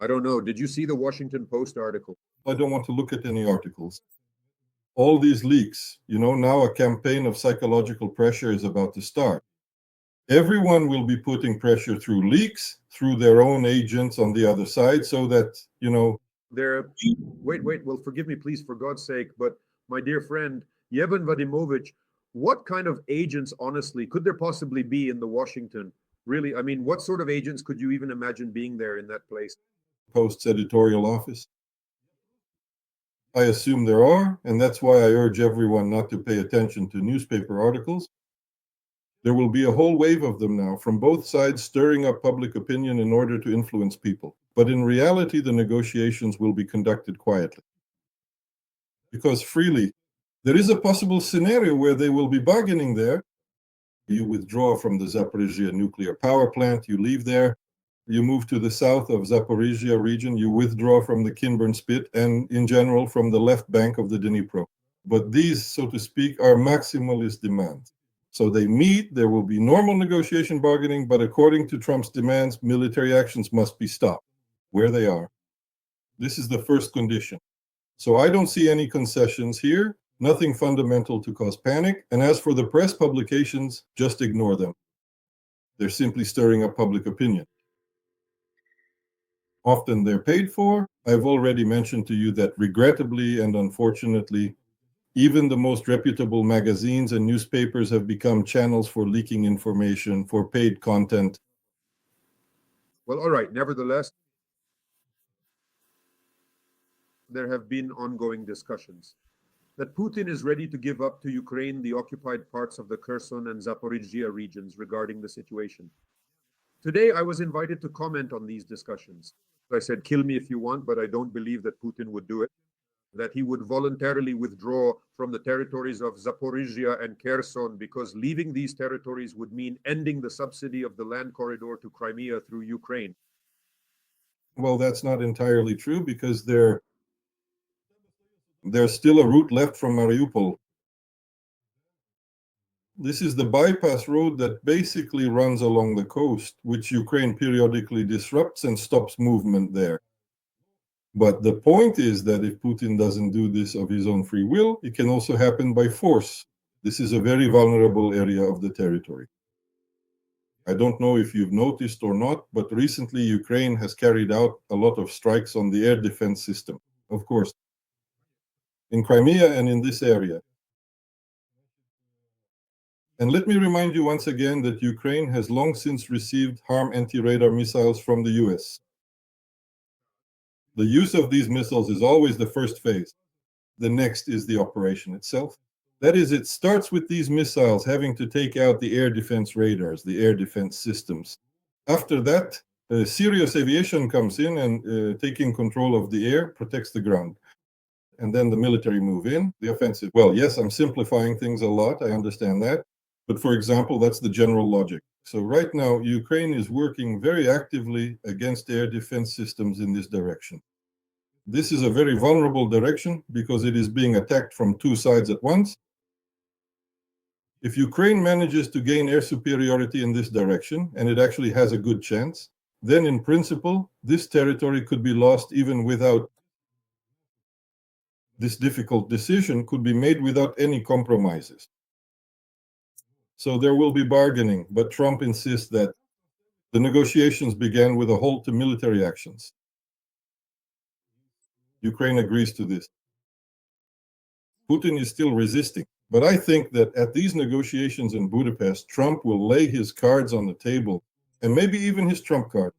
I don't know. Did you see the Washington Post article? I don't want to look at any articles. All these leaks, now a campaign of psychological pressure is about to start. Everyone will be putting pressure through leaks, through their own agents on the other side, so that, Wait. Well, forgive me, please, for God's sake. But my dear friend, Yevgeny Vadimovich, what kind of agents, honestly, could there possibly be in the Washington? Really, I mean, what sort of agents could you even imagine being there in that place? Post's editorial office. I assume there are, and that's why I urge everyone not to pay attention to newspaper articles. There will be a whole wave of them now, from both sides, stirring up public opinion in order to influence people. But in reality, the negotiations will be conducted quietly. Because freely, there is a possible scenario where they will be bargaining there. You withdraw from the Zaporizhia nuclear power plant, you leave there, you move to the south of Zaporizhia region, you withdraw from the Kinburn Spit, and in general from the left bank of the Dnipro. But these, so to speak, are maximalist demands. So they meet, there will be normal negotiation bargaining, but according to Trump's demands, military actions must be stopped where they are. This is the first condition. So I don't see any concessions here, nothing fundamental to cause panic. And as for the press publications, just ignore them. They're simply stirring up public opinion. Often they're paid for. I've already mentioned to you that regrettably and unfortunately, even the most reputable magazines and newspapers have become channels for leaking information, for paid content. Well, all right. Nevertheless, there have been ongoing discussions that Putin is ready to give up to Ukraine the occupied parts of the Kherson and Zaporizhia regions regarding the situation. Today, I was invited to comment on these discussions. I said, kill me if you want, but I don't believe that Putin would do it, that he would voluntarily withdraw from the territories of Zaporizhia and Kherson, because leaving these territories would mean ending the subsidy of the land corridor to Crimea through Ukraine. Well, that's not entirely true, because there's still a route left from Mariupol. This is the bypass road that basically runs along the coast, which Ukraine periodically disrupts and stops movement there. But the point is that if Putin doesn't do this of his own free will, it can also happen by force. This is a very vulnerable area of the territory. I don't know if you've noticed or not, but recently Ukraine has carried out a lot of strikes on the air defense system, of course, in Crimea and in this area. And let me remind you once again that Ukraine has long since received HARM anti-radar missiles from the US. The use of these missiles is always the first phase. The next is the operation itself. That is, it starts with these missiles having to take out the air defense radars, the air defense systems. After that, serious aviation comes in and taking control of the air protects the ground. And then the military move in, the offensive. Well, yes, I'm simplifying things a lot, I understand that. But for example, that's the general logic. So right now, Ukraine is working very actively against air defense systems in this direction. This is a very vulnerable direction because it is being attacked from two sides at once. If Ukraine manages to gain air superiority in this direction, and it actually has a good chance, then in principle, this territory could be lost even without this difficult decision could be made without any compromises. So there will be bargaining, but Trump insists that the negotiations began with a halt to military actions. Ukraine agrees to this. Putin is still resisting, but I think that at these negotiations in Budapest, Trump will lay his cards on the table, and maybe even his trump card.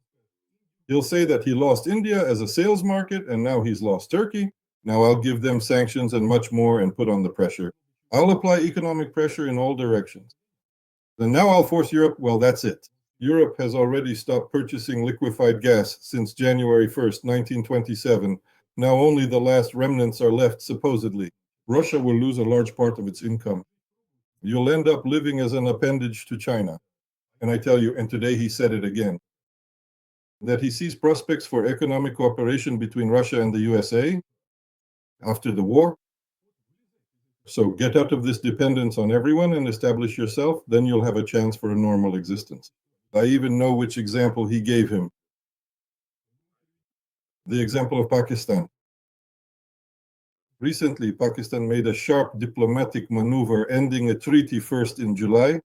He'll say that he lost India as a sales market, and now he's lost Turkey. Now I'll give them sanctions and much more and put on the pressure. I'll apply economic pressure in all directions. And now I'll force Europe. Well, that's it. Europe has already stopped purchasing liquefied gas since January 1st, 1927. Now only the last remnants are left, supposedly. Russia will lose a large part of its income. You'll end up living as an appendage to China. And I tell you, and today he said it again, that he sees prospects for economic cooperation between Russia and the USA after the war. So get out of this dependence on everyone and establish yourself, then you'll have a chance for a normal existence. I even know which example he gave him. The example of Pakistan. Recently, Pakistan made a sharp diplomatic maneuver, ending a treaty first in July,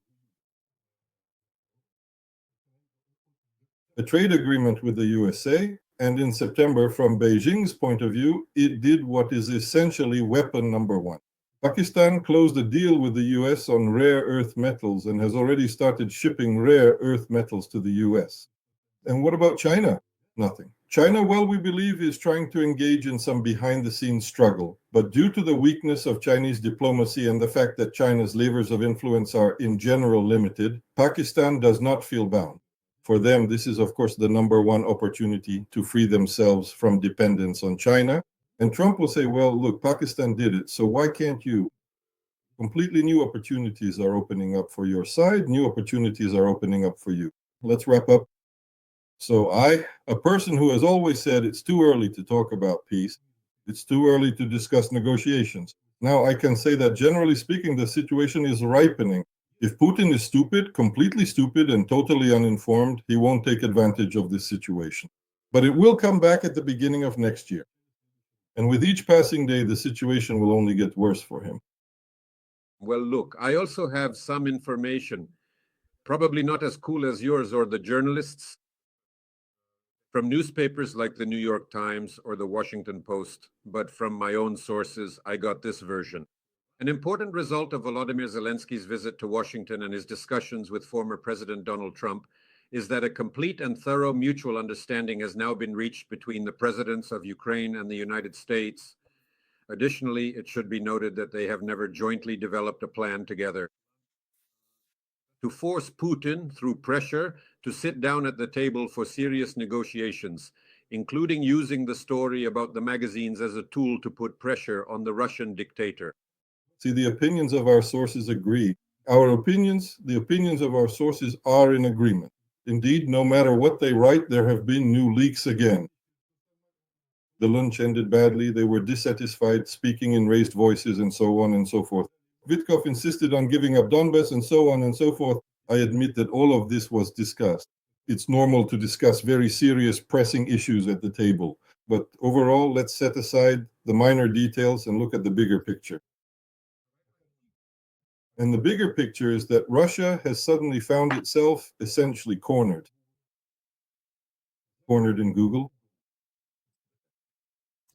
a trade agreement with the USA, and in September, from Beijing's point of view, it did what is essentially weapon number one. Pakistan closed a deal with the US on rare earth metals and has already started shipping rare earth metals to the US. And what about China? Nothing. China, well, we believe, is trying to engage in some behind-the-scenes struggle. But due to the weakness of Chinese diplomacy and the fact that China's levers of influence are in general limited, Pakistan does not feel bound. For them, this is, of course, the number one opportunity to free themselves from dependence on China. And Trump will say, well, look, Pakistan did it, so why can't you? Completely new opportunities are opening up for your side. New opportunities are opening up for you. Let's wrap up. So a person who has always said it's too early to talk about peace, it's too early to discuss negotiations. Now I can say that generally speaking, the situation is ripening. If Putin is stupid, completely stupid and totally uninformed, he won't take advantage of this situation. But it will come back at the beginning of next year. And with each passing day, the situation will only get worse for him. Well, look, I also have some information, probably not as cool as yours or the journalists, from newspapers like the New York Times or the Washington Post, but from my own sources, I got this version. An important result of Volodymyr Zelensky's visit to Washington and his discussions with former President Donald Trump is that a complete and thorough mutual understanding has now been reached between the presidents of Ukraine and the United States. Additionally, it should be noted that they have never jointly developed a plan together. To force Putin, through pressure, to sit down at the table for serious negotiations, including using the story about the magazines as a tool to put pressure on the Russian dictator. See, the opinions of our sources agree. The opinions of our sources are in agreement. Indeed, no matter what they write, there have been new leaks again. The lunch ended badly, they were dissatisfied, speaking in raised voices, and so on and so forth. Vitkov insisted on giving up Donbass, and so on and so forth. I admit that all of this was discussed. It's normal to discuss very serious, pressing issues at the table. But overall, let's set aside the minor details and look at the bigger picture. And the bigger picture is that Russia has suddenly found itself essentially cornered. Cornered in Google.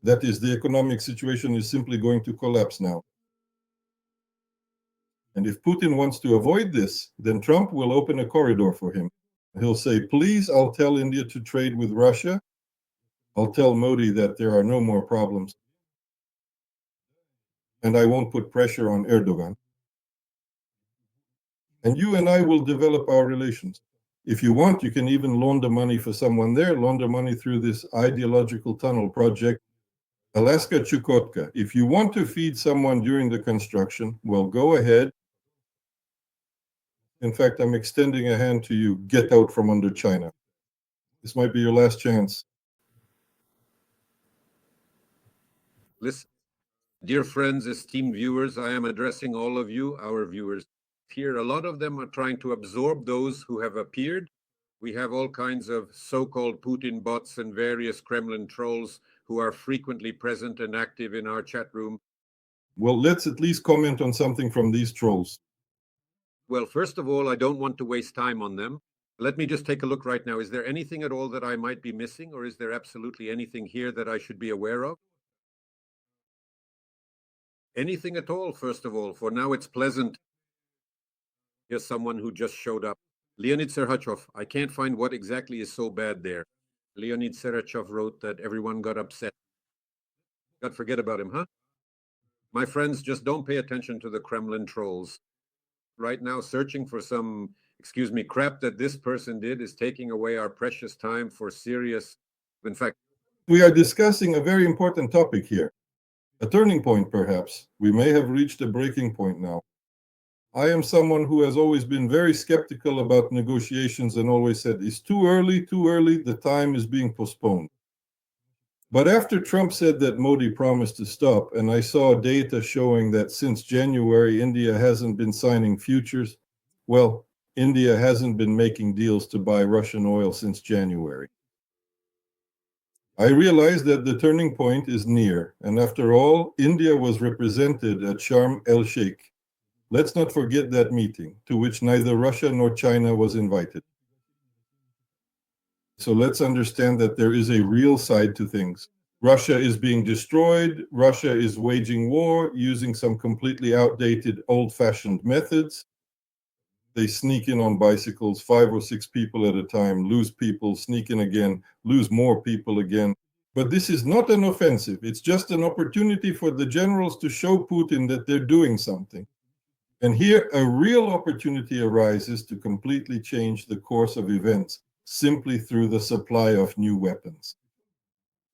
That is, the economic situation is simply going to collapse now. And if Putin wants to avoid this, then Trump will open a corridor for him. He'll say, please, I'll tell India to trade with Russia. I'll tell Modi that there are no more problems. And I won't put pressure on Erdogan. And you and I will develop our relations. If you want, you can even launder money for someone there, launder money through this ideological tunnel project, Alaska Chukotka. If you want to feed someone during the construction, well, go ahead. In fact, I'm extending a hand to you. Get out from under China. This might be your last chance. Listen, dear friends, esteemed viewers, I am addressing all of you, our viewers here. A lot of them are trying to absorb those who have appeared. We have all kinds of so-called Putin bots and various Kremlin trolls who are frequently present and active in our chat room. Well, let's at least comment on something from these trolls. Well, first of all, I don't want to waste time on them. Let me just take a look right now. Is there anything at all that I might be missing, or is there absolutely anything here that I should be aware of? Anything at all, first of all. For now, it's pleasant. Here's someone who just showed up. Leonid Serhachov. I can't find what exactly is so bad there. Leonid Serhachov wrote that everyone got upset. God, forget about him, huh? My friends, just don't pay attention to the Kremlin trolls. Right now, searching for some, crap that this person did is taking away our precious time for serious, in fact, We are discussing a very important topic here. A turning point, perhaps. We may have reached a breaking point now. I am someone who has always been very skeptical about negotiations and always said, it's too early, the time is being postponed. But after Trump said that Modi promised to stop, and I saw data showing that since January, India hasn't been signing futures, well, India hasn't been making deals to buy Russian oil since January. I realized that the turning point is near, and after all, India was represented at Sharm el-Sheikh. Let's not forget that meeting, to which neither Russia nor China was invited. So let's understand that there is a real side to things. Russia is being destroyed. Russia is waging war using some completely outdated, old-fashioned methods. They sneak in on bicycles, 5 or 6 people at a time, lose people, sneak in again, lose more people again. But this is not an offensive. It's just an opportunity for the generals to show Putin that they're doing something. And here, a real opportunity arises to completely change the course of events simply through the supply of new weapons.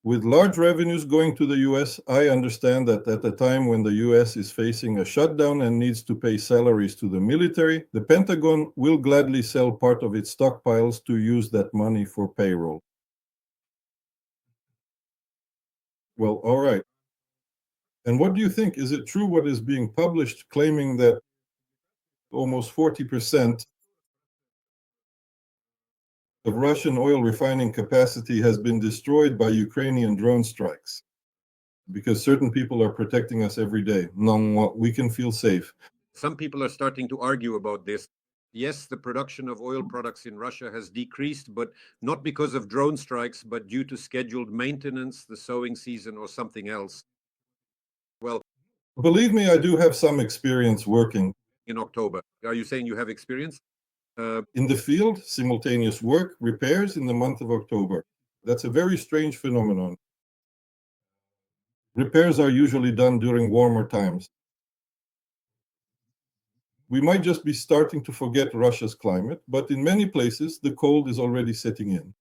With large revenues going to the US, I understand that at a time when the US is facing a shutdown and needs to pay salaries to the military, the Pentagon will gladly sell part of its stockpiles to use that money for payroll. Well, all right. And what do you think? Is it true what is being published claiming that almost 40% of Russian oil refining capacity has been destroyed by Ukrainian drone strikes? Because certain people are protecting us every day. No, we can feel safe. Some people are starting to argue about this. Yes, the production of oil products in Russia has decreased, but not because of drone strikes, but due to scheduled maintenance, the sowing season, or something else. Well, Believe me, I do have some experience working in October. Are you saying you have experience? in the field, simultaneous work, repairs in the month of October. That's a very strange phenomenon. Repairs are usually done during warmer times. We might just be starting to forget Russia's climate, but in many places, the cold is already setting in.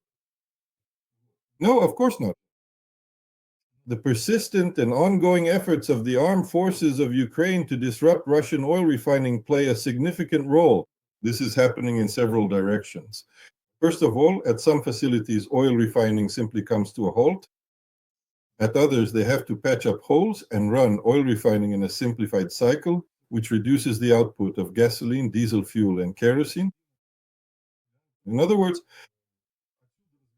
No, of course not. The persistent and ongoing efforts of the armed forces of Ukraine to disrupt Russian oil refining play a significant role. This is happening in several directions. First of all, at some facilities, oil refining simply comes to a halt. At others, they have to patch up holes and run oil refining in a simplified cycle, which reduces the output of gasoline, diesel fuel, and kerosene. In other words,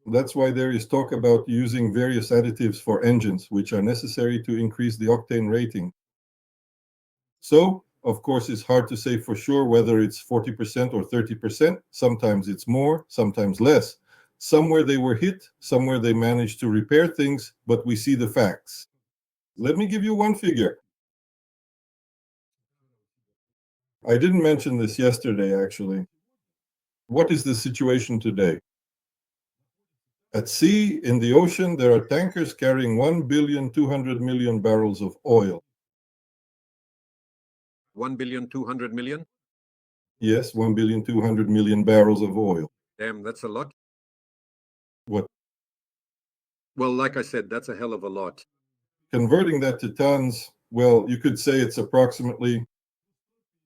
that's why there is talk about using various additives for engines, which are necessary to increase the octane rating. So, of course, it's hard to say for sure whether it's 40% or 30%. Sometimes it's more, sometimes less. Somewhere they were hit, somewhere they managed to repair things, but we see the facts. Let me give you one figure. I didn't mention this yesterday, actually. What is the situation today? At sea, in the ocean, there are tankers carrying 1,200,000,000 barrels of oil. 1,200,000,000? Yes, 1,200,000,000 barrels of oil. Damn, that's a lot. What? Well, like I said, that's a hell of a lot. Converting that to tons, well, you could say it's approximately,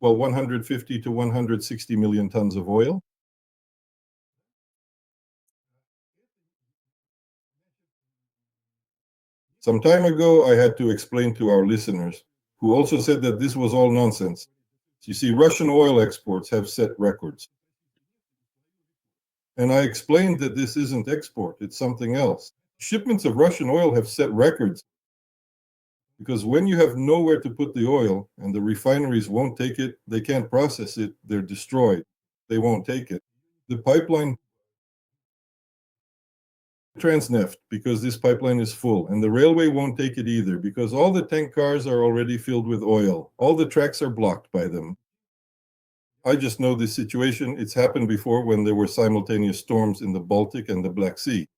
150 to 160 million tons of oil. Some time ago, I had to explain to our listeners, who also said that this was all nonsense. You see, Russian oil exports have set records. And I explained that this isn't export, it's something else. Shipments of Russian oil have set records because when you have nowhere to put the oil and the refineries won't take it, they can't process it, they're destroyed. They won't take it. The pipeline Transneft, because this pipeline is full, and the railway won't take it either because all the tank cars are already filled with oil. All the tracks are blocked by them. I just know this situation. It's happened before when there were simultaneous storms in the Baltic and the Black Sea.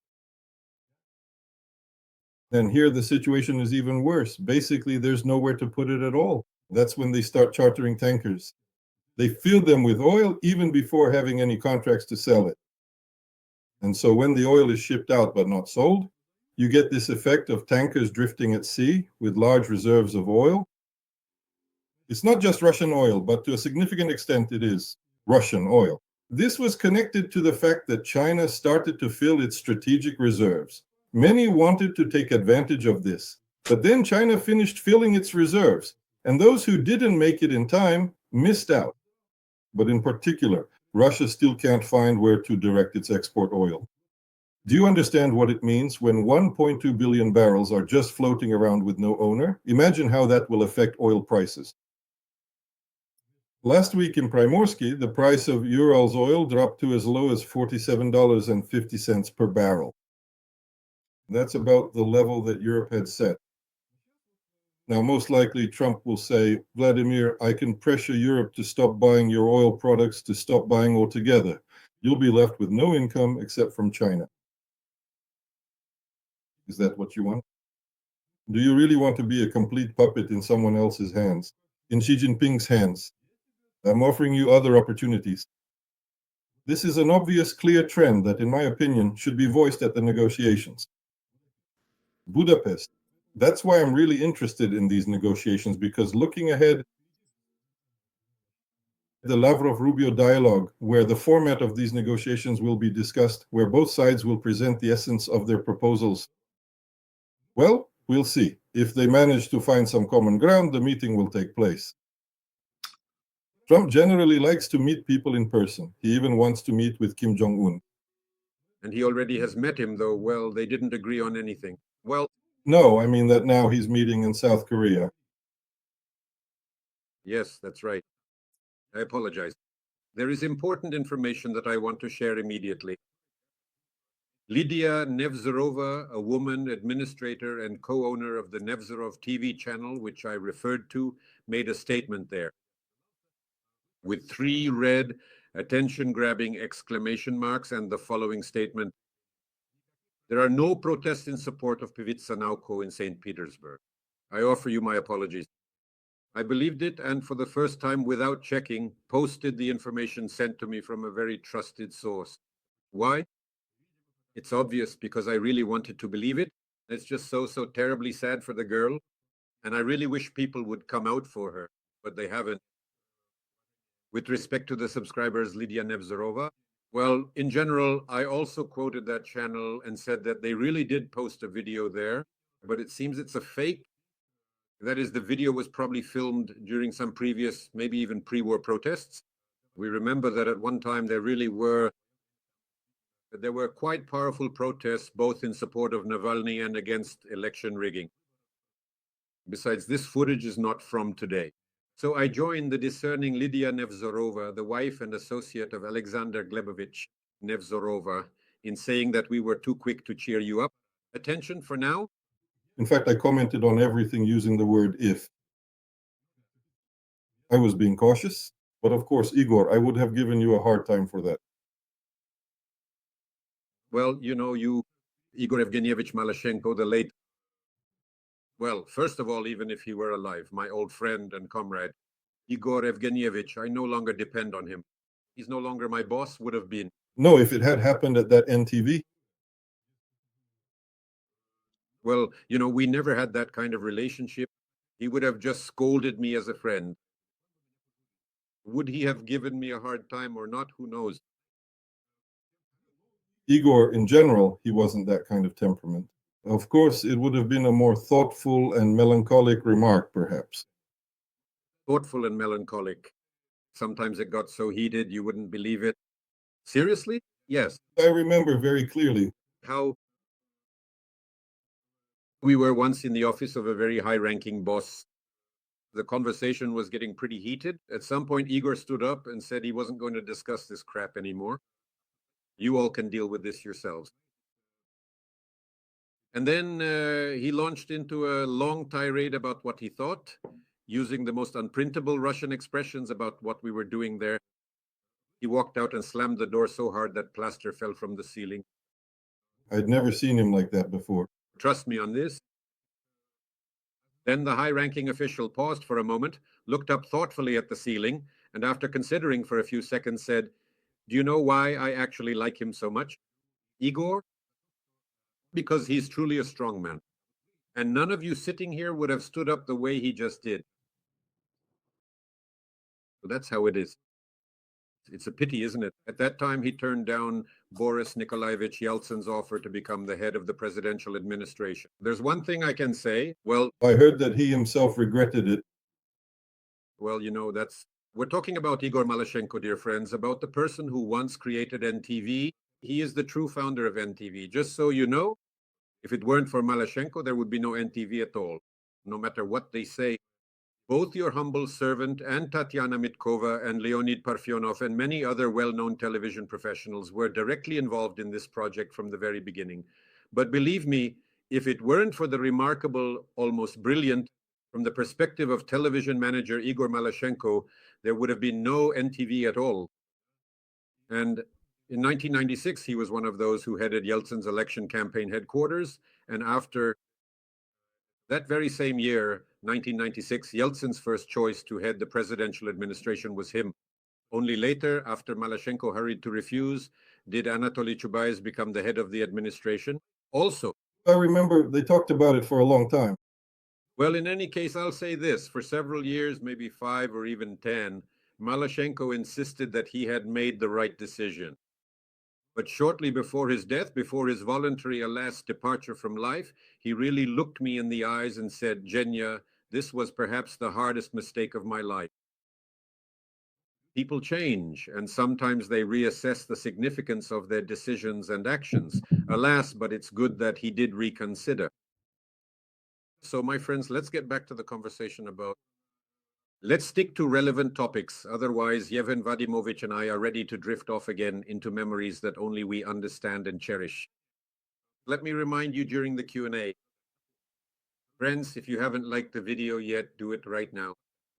And here the situation is even worse. Basically, there's nowhere to put it at all. That's when they start chartering tankers. They fill them with oil even before having any contracts to sell it. And so when the oil is shipped out but not sold, you get this effect of tankers drifting at sea with large reserves of oil. It's not just Russian oil, but to a significant extent it is Russian oil. This was connected to the fact that China started to fill its strategic reserves. Many wanted to take advantage of this, but then China finished filling its reserves, and those who didn't make it in time missed out. But in particular, Russia still can't find where to direct its export oil. Do you understand what it means when 1.2 billion barrels are just floating around with no owner? Imagine how that will affect oil prices. Last week in Primorsky, the price of Urals oil dropped to as low as $47.50 per barrel. That's about the level that Europe had set. Now, most likely, Trump will say, Vladimir, I can pressure Europe to stop buying your oil products, to stop buying altogether. You'll be left with no income except from China. Is that what you want? Do you really want to be a complete puppet in someone else's hands? In Xi Jinping's hands? I'm offering you other opportunities. This is an obvious, clear trend that, in my opinion, should be voiced at the negotiations. Budapest. That's why I'm really interested in these negotiations, because looking ahead, the Lavrov-Rubio dialogue, where the format of these negotiations will be discussed, where both sides will present the essence of their proposals. Well, we'll see. If they manage to find some common ground, the meeting will take place. Trump generally likes to meet people in person. He even wants to meet with Kim Jong-un. And he already has met him, though, well, they didn't agree on anything. Well, no, I mean that now he's meeting in South Korea. Yes, that's right. I apologize. There is important information that I want to share immediately. Lydia Nevzorova, a woman, administrator, and co-owner of the Nevzorov TV channel, which I referred to, made a statement there with 3 red, attention-grabbing exclamation marks and the following statement: there are no protests in support of Pevitsa Nauko in St. Petersburg. I offer you my apologies. I believed it, and for the first time, without checking, posted the information sent to me from a very trusted source. Why? It's obvious, because I really wanted to believe it. It's just so terribly sad for the girl, and I really wish people would come out for her, but they haven't. With respect to the subscribers, Lydia Nevzorova, well, in general, I also quoted that channel and said that they really did post a video there, but it seems it's a fake. That is, the video was probably filmed during some previous, maybe even pre-war protests. We remember that at one time there were quite powerful protests, both in support of Navalny and against election rigging. Besides, this footage is not from today. So I joined the discerning Lydia Nevzorova, the wife and associate of Alexander Glebovich Nevzorova, in saying that we were too quick to cheer you up. Attention for now. In fact, I commented on everything using the word if. I was being cautious, but of course, Igor, I would have given you a hard time for that. Well, you, Igor Evgenyevich Malyshenko, the late, well, first of all, even if he were alive, my old friend and comrade, Igor Evgenyevich, I no longer depend on him. He's no longer my boss, would have been. No, if it had happened at that NTV. Well, we never had that kind of relationship. He would have just scolded me as a friend. Would he have given me a hard time or not? Who knows? Igor, in general, he wasn't that kind of temperament. Of course, it would have been a more thoughtful and melancholic remark, perhaps. Thoughtful and melancholic. Sometimes it got so heated you wouldn't believe it. Seriously? Yes. I remember very clearly how we were once in the office of a very high-ranking boss. The conversation was getting pretty heated. At some point, Igor stood up and said he wasn't going to discuss this crap anymore. You all can deal with this yourselves. And then he launched into a long tirade about what he thought, using the most unprintable Russian expressions about what we were doing there. He walked out and slammed the door so hard that plaster fell from the ceiling. I'd never seen him like that before. Trust me on this. Then the high-ranking official paused for a moment, looked up thoughtfully at the ceiling, and after considering for a few seconds said, "Do you know why I actually like him so much, Igor? Because he's truly a strong man. And none of you sitting here would have stood up the way he just did." So that's how it is. It's a pity, isn't it? At that time, he turned down Boris Nikolaevich Yeltsin's offer to become the head of the presidential administration. There's one thing I can say. Well, I heard that he himself regretted it. Well, we're talking about Igor Malyshenko, dear friends, about the person who once created NTV He is the true founder of NTV. Just so you know, if it weren't for Malashenko, there would be no NTV at all. No matter what they say, both your humble servant and Tatiana Mitkova and Leonid Parfyonov and many other well-known television professionals were directly involved in this project from the very beginning. But believe me, if it weren't for the remarkable, almost brilliant, from the perspective of television manager Igor Malashenko, there would have been no NTV at all. And in 1996, he was one of those who headed Yeltsin's election campaign headquarters. And after that very same year, 1996, Yeltsin's first choice to head the presidential administration was him. Only later, after Malashenko hurried to refuse, did Anatoly Chubais become the head of the administration. Also, I remember they talked about it for a long time. well, in any case, I'll say this. For several years, maybe 5 or even 10, Malashenko insisted that he had made the right decision. But shortly before his death, before his voluntary, alas, departure from life, he really looked me in the eyes and said, Genya, this was perhaps the hardest mistake of my life. People change, and sometimes they reassess the significance of their decisions and actions. Alas, but it's good that he did reconsider. So, my friends, let's get back to the conversation about. Let's stick to relevant topics. Otherwise, Yevhen Vadimovich and I are ready to drift off again into memories that only we understand and cherish. Let me remind you during the Q&A. Friends, if you haven't liked the video yet, do it right now.